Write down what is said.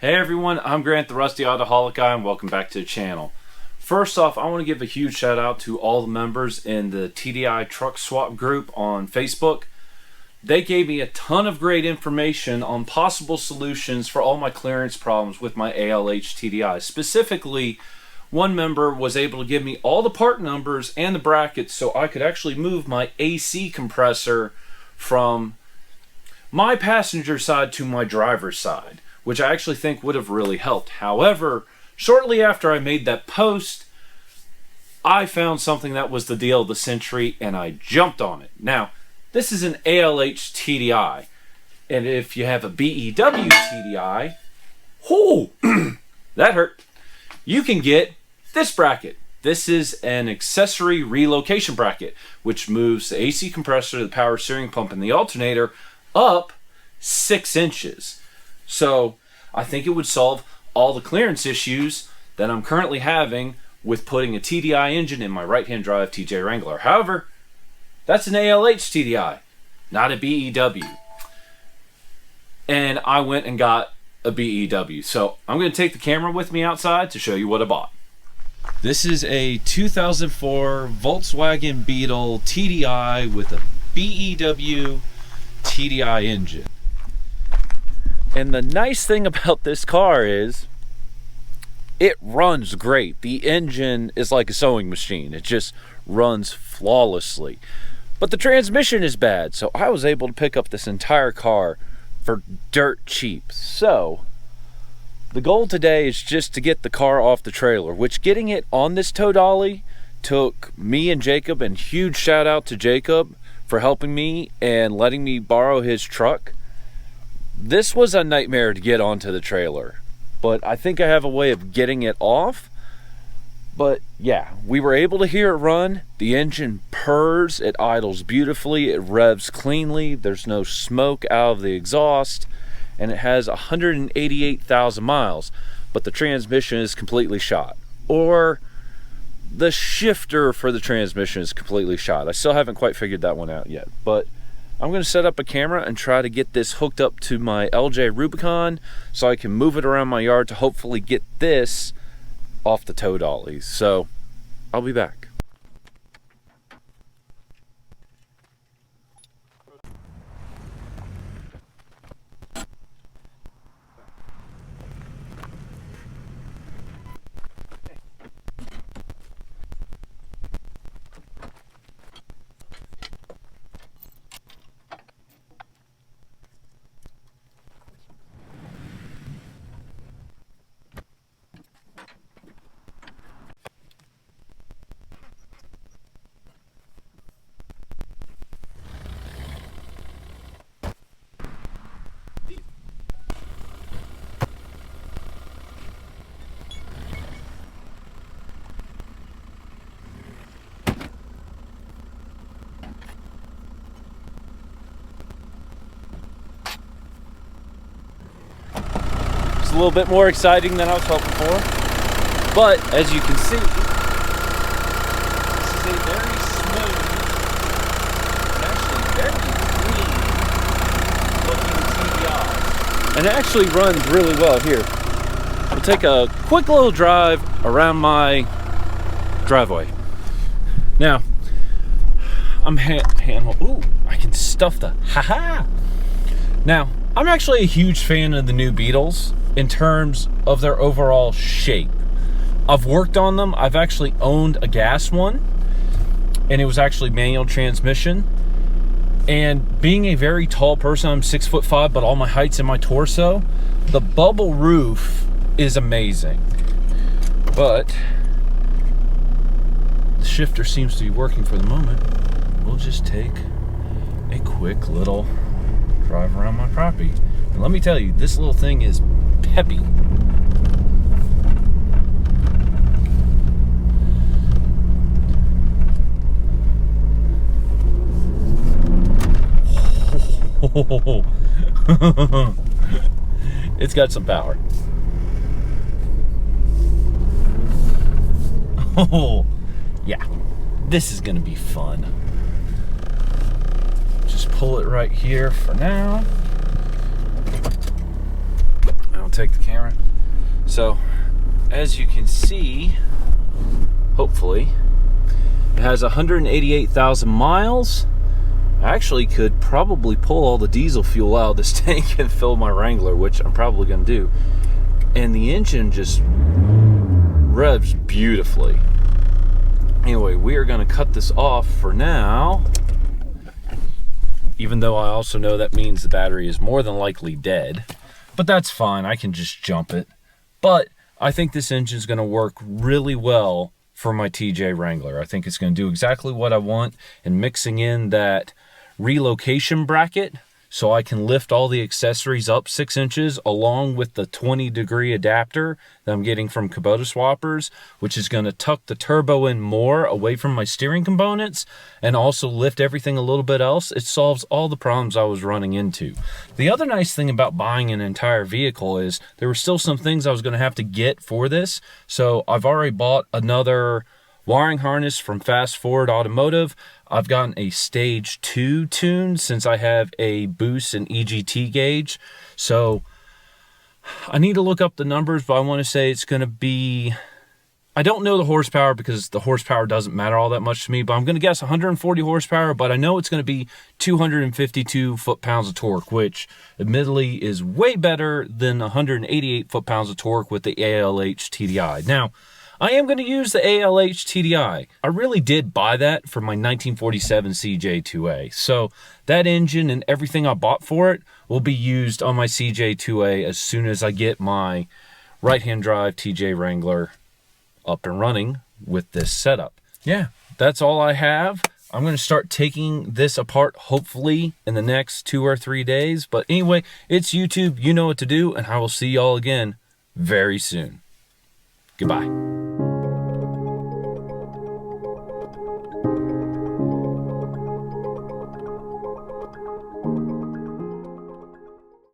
Hey everyone, I'm Grant, the Rusty Autoholic guy, and welcome back to the channel. First off, I want to give a huge shout out to all the members in the TDI truck swap group on Facebook. They gave me a ton of great information on possible solutions for all my clearance problems with my ALH TDI. Specifically, one member was able to give me all the part numbers and the brackets so I could actually move my AC compressor from my passenger side to my driver's side, which I actually think would have really helped. However, shortly after I made that post, I found something that was the deal of the century and I jumped on it. Now, this is an ALH TDI, and if you have a BEW TDI, oh, that hurt, you can get this bracket. This is an accessory relocation bracket, which moves the AC compressor, the power steering pump, and the alternator up 6 inches. So I think it would solve all the clearance issues that I'm currently having with putting a TDI engine in my right-hand drive TJ Wrangler. However, that's an ALH TDI, not a BEW. And I went and got a BEW. So I'm going to take the camera with me outside to show you what I bought. This is a 2004 Volkswagen Beetle TDI with a BEW TDI engine. And the nice thing about this car is it runs great. The engine is like a sewing machine. It just runs flawlessly. But the transmission is bad, so I was able to pick up this entire car for dirt cheap. So the goal today is just to get the car off the trailer, which getting it on this tow dolly took me and Jacob, and huge shout out to Jacob for helping me and letting me borrow his truck. This was a nightmare to get onto the trailer, but I think I have a way of getting it off. But yeah, we were able to hear it run. The engine purrs, it idles beautifully, it revs cleanly, there's no smoke out of the exhaust, and it has 188,000 miles, but the transmission is completely shot. Or the shifter for the transmission is completely shot. I still haven't quite figured that one out yet, but I'm going to set up a camera and try to get this hooked up to my LJ Rubicon so I can move it around my yard to hopefully get this off the tow dollies. So I'll be back. It's a little bit more exciting than I was hoping for, but as you can see, this is a very smooth and actually very clean looking TDI, and it actually runs really well. Here, we'll take a quick little drive around my driveway. Now, I'm ooh, I can stuff the Now, I'm actually a huge fan of the new Beetles in terms of their overall shape. I've worked on them. I've actually owned a gas one, and it was actually manual transmission. And being a very tall person, I'm 6'5", but all my height's in my torso, the bubble roof is amazing. But the shifter seems to be working for the moment. We'll just take a quick little drive around my property. And let me tell you, this little thing is peppy. It's got some power. Oh, yeah. This is gonna be fun. Just pull it right here for now. I'll take the camera. So, as you can see, hopefully, it has 188,000 miles. I actually could probably pull all the diesel fuel out of this tank and fill my Wrangler, which I'm probably going to do. And the engine just revs beautifully. Anyway, we are going to cut this off for now, even though I also know that means the battery is more than likely dead. But that's fine, I can just jump it. But I think this engine is going to work really well for my TJ Wrangler. I think it's going to do exactly what I want, and mixing in that relocation bracket so I can lift all the accessories up 6 inches, along with the 20-degree adapter that I'm getting from KubotaSwappers, which is going to tuck the turbo in more away from my steering components and also lift everything a little bit else. It solves all the problems I was running into. The other nice thing about buying an entire vehicle is there were still some things I was going to have to get for this. So I've already bought another wiring harness from Fast Forward Automotive. I've gotten a stage 2 tune since I have a boost and EGT gauge. So I need to look up the numbers, but I want to say it's going to be, I don't know the horsepower because the horsepower doesn't matter all that much to me, but I'm going to guess 140 horsepower, but I know it's going to be 252 foot-pounds of torque, which admittedly is way better than 188 foot-pounds of torque with the ALH TDI. Now, I am going to use the ALH TDI. I really did buy that for my 1947 CJ2A. So that engine and everything I bought for it will be used on my CJ2A as soon as I get my right-hand drive TJ Wrangler up and running with this setup. Yeah, that's all I have. I'm going to start taking this apart hopefully in the next 2 or 3 days. But anyway, it's YouTube. You know what to do, and I will see y'all again very soon. Goodbye.